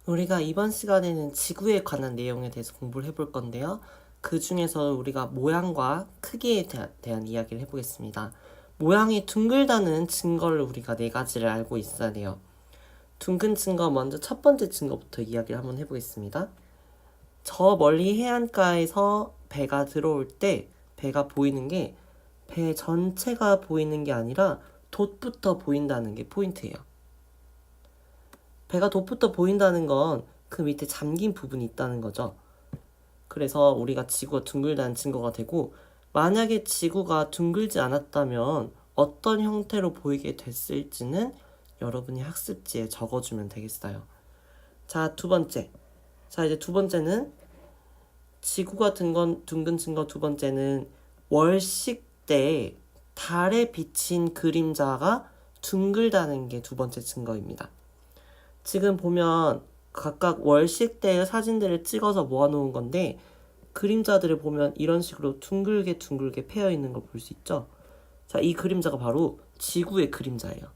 우리가 이번 시간에는 지구에 관한 내용에 대해서 공부를 해볼 건데요. 그 중에서 우리가 모양과 크기에 대한 이야기를 해보겠습니다. 모양이 둥글다는 증거를 우리가 네 가지를 알고 있어야 돼요. 둥근 증거 먼저 첫 번째 증거부터 이야기를 한번 해보겠습니다. 저 멀리 해안가에서 배가 들어올 때 배가 보이는 게 배 전체가 보이는 게 아니라 돛부터 보인다는 게 포인트예요. 배가 돛부터 보인다는 건 그 밑에 잠긴 부분이 있다는 거죠. 그래서 우리가 지구가 둥글다는 증거가 되고, 만약에 지구가 둥글지 않았다면 어떤 형태로 보이게 됐을지는 여러분이 학습지에 적어주면 되겠어요. 자, 두 번째. 이제 두 번째는 지구가 둥근 증거 두 번째는 월식 때 달에 비친 그림자가 둥글다는 게 두 번째 증거입니다. 지금 보면 각각 월식 때의 사진들을 찍어서 모아놓은 건데, 그림자들을 보면 이런 식으로 둥글게 패여 있는 걸 볼 수 있죠. 자, 이 그림자가 바로 지구의 그림자예요.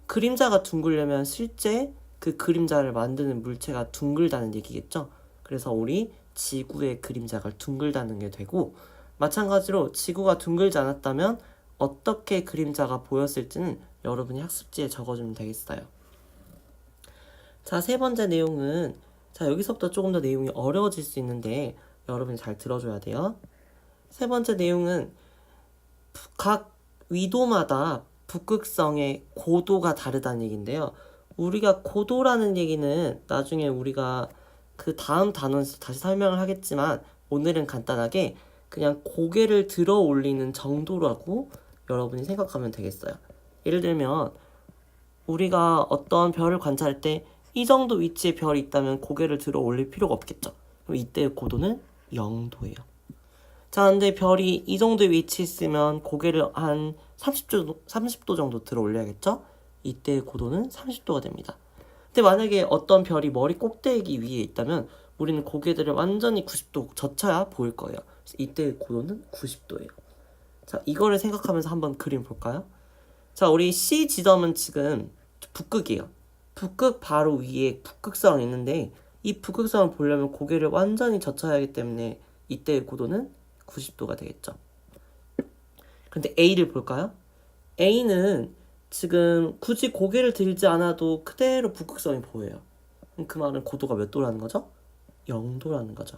그림자가 둥글려면 실제 그 그림자를 만드는 물체가 둥글다는 얘기겠죠. 그래서 우리 지구의 그림자가 둥글다는 게 되고, 마찬가지로 지구가 둥글지 않았다면 어떻게 그림자가 보였을지는 여러분이 학습지에 적어주면 되겠어요. 자, 세 번째 내용은, 자, 여기서부터 조금 더 내용이 어려워질 수 있는데 여러분이 잘 들어줘야 돼요. 세 번째 내용은 각 위도마다 북극성의 고도가 다르다는 얘기인데요. 우리가 고도라는 얘기는 나중에 우리가 그 다음 단원에서 다시 설명을 하겠지만, 오늘은 간단하게 그냥 고개를 들어 올리는 정도라고 여러분이 생각하면 되겠어요. 예를 들면 우리가 어떤 별을 관찰할 때 이 정도 위치에 별이 있다면 고개를 들어 올릴 필요가 없겠죠. 그럼 이때의 고도는 0도예요. 자, 근데 별이 이 정도의 위치에 있으면 고개를 한 30도 정도 들어 올려야겠죠? 이때의 고도는 30도가 됩니다. 근데 만약에 어떤 별이 머리 꼭대기 위에 있다면 우리는 고개들을 완전히 90도 젖혀야 보일 거예요. 그래서 이때의 고도는 90도예요. 자, 이거를 생각하면서 한번 그림 볼까요? 자, 우리 C 지점은 지금 북극이에요. 북극 바로 위에 북극성이 있는데, 이 북극성을 보려면 고개를 완전히 젖혀야 하기 때문에 이때의 고도는 90도가 되겠죠. 근데 A를 볼까요? A는 지금 굳이 고개를 들지 않아도 그대로 북극성이 보여요. 그 말은 고도가 몇 도라는 거죠? 0도라는 거죠.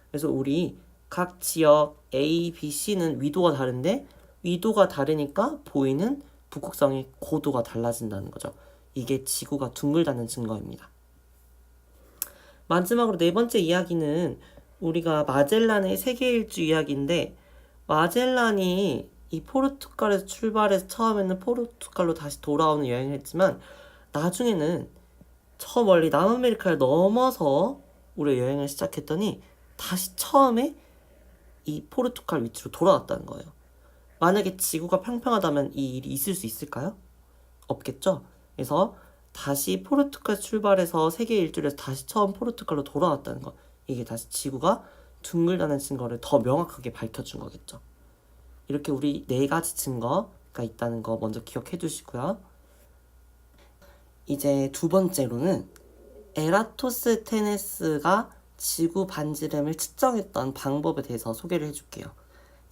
그래서 우리 각 지역 A, B, C는 위도가 다른데, 위도가 다르니까 보이는 북극성의 고도가 달라진다는 거죠. 이게 지구가 둥글다는 증거입니다. 마지막으로 네 번째 이야기는 우리가 마젤란의 세계 일주 이야기인데, 마젤란이 이 포르투갈에서 출발해서 처음에는 포르투갈로 다시 돌아오는 여행을 했지만, 나중에는 저 멀리 남아메리카를 넘어서 우리가 여행을 시작했더니 다시 처음에 이 포르투갈 위치로 돌아왔다는 거예요. 만약에 지구가 평평하다면 이 일이 있을 수 있을까요? 없겠죠? 그래서 다시 포르투갈 출발해서 세계 일주에서 다시 처음 포르투갈로 돌아왔다는 거, 이게 다시 지구가 둥글다는 증거를 더 명확하게 밝혀준 거겠죠. 이렇게 우리 네 가지 증거가 있다는 거 먼저 기억해 두시고요. 이제 두 번째로는 에라토스테네스가 지구 반지름을 측정했던 방법에 대해서 소개를 해줄게요.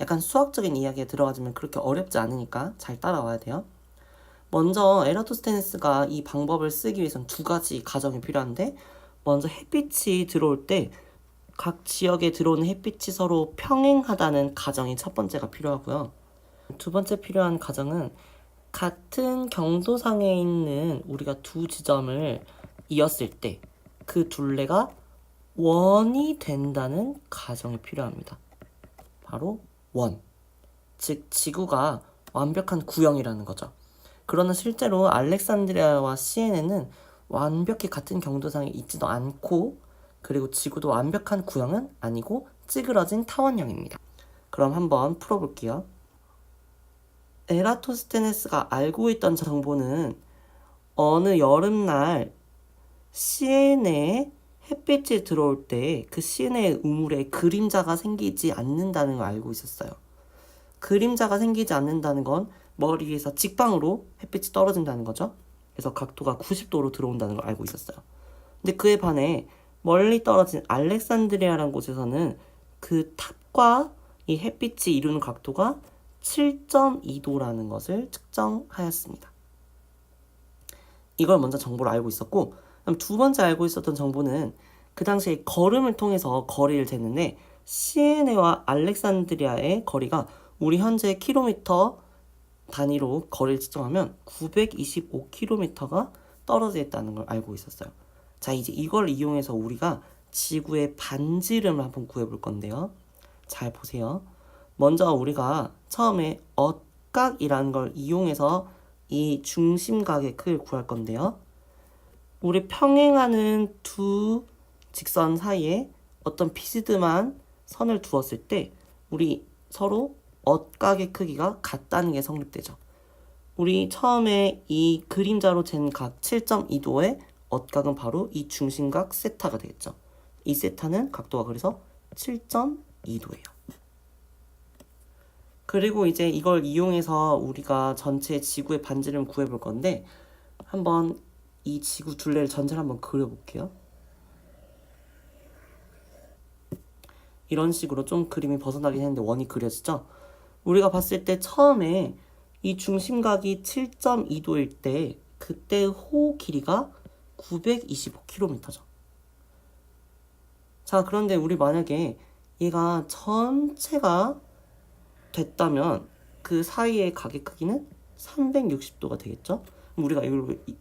약간 수학적인 이야기에 들어가지만 그렇게 어렵지 않으니까 잘 따라와야 돼요. 먼저 에라토스테네스가 이 방법을 쓰기 위해서는 두 가지 가정이 필요한데, 먼저 햇빛이 들어올 때 각 지역에 들어오는 햇빛이 서로 평행하다는 가정이 첫 번째가 필요하고요. 두 번째 필요한 가정은 같은 경도상에 있는 우리가 두 지점을 이었을 때 그 둘레가 원이 된다는 가정이 필요합니다. 바로 원. 즉 지구가 완벽한 구형이라는 거죠. 그러나 실제로 알렉산드리아와 시에네는 완벽히 같은 경도상에 있지도 않고, 그리고 지구도 완벽한 구형은 아니고 찌그러진 타원형입니다. 그럼 한번 풀어볼게요. 에라토스테네스가 알고 있던 정보는 어느 여름날 시에네에 햇빛이 들어올 때 그 시에네의 우물에 그림자가 생기지 않는다는 걸 알고 있었어요. 그림자가 생기지 않는다는 건 머리 위에서 직방으로 햇빛이 떨어진다는 거죠. 그래서 각도가 90도로 들어온다는 걸 알고 있었어요. 근데 그에 반해 멀리 떨어진 알렉산드리아라는 곳에서는 그 탑과 이 햇빛이 이루는 각도가 7.2도라는 것을 측정하였습니다. 이걸 먼저 정보를 알고 있었고, 그럼 두 번째 알고 있었던 정보는 그 당시에 걸음을 통해서 거리를 쟀는데 시에네와 알렉산드리아의 거리가 우리 현재 킬로미터 단위로 거리를 측정하면 925km가 떨어져 있다는 걸 알고 있었어요. 자, 이제 이걸 이용해서 우리가 지구의 반지름을 한번 구해볼 건데요. 잘 보세요. 먼저 우리가 처음에 엇각이라는 걸 이용해서 이 중심각의 크기를 구할 건데요. 우리 평행하는 두 직선 사이에 어떤 비스듬한 선을 두었을 때 우리 서로 엇각의 크기가 같다는 게 성립되죠. 우리 처음에 이 그림자로 잰 각 7.2도의 엇각은 바로 이 중심각 세타가 되겠죠. 이 세타는 각도가 그래서 7.2도예요. 그리고 이제 이걸 이용해서 우리가 전체 지구의 반지름을 구해볼 건데 한번 이 지구 둘레를 전체를 한번 그려볼게요. 이런 식으로 좀 그림이 벗어나긴 했는데 원이 그려지죠? 우리가 봤을 때 처음에 이 중심각이 7.2도일 때 그때의 호 길이가 925km죠. 자, 그런데 우리 만약에 얘가 전체가 됐다면 그 사이의 각의 크기는 360도가 되겠죠? 그럼 우리가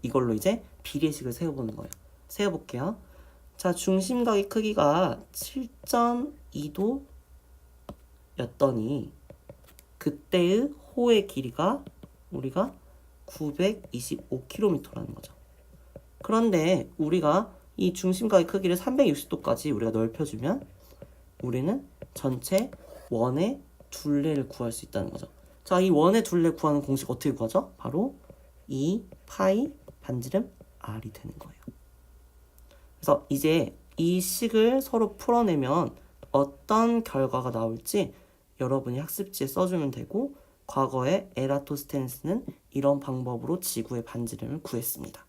이걸로 이제 비례식을 세워보는 거예요. 세워볼게요. 자, 중심각의 크기가 7.2도였더니 그때의 호의 길이가 우리가 925km라는 거죠. 그런데 우리가 이 중심각의 크기를 360도까지 우리가 넓혀주면 우리는 전체 원의 둘레를 구할 수 있다는 거죠. 자, 이 원의 둘레 구하는 공식 어떻게 구하죠? 바로 2 파이 반지름 r이 되는 거예요. 그래서 이제 이 식을 서로 풀어내면 어떤 결과가 나올지 여러분이 학습지에 써주면 되고, 과거에 에라토스테네스는 이런 방법으로 지구의 반지름을 구했습니다.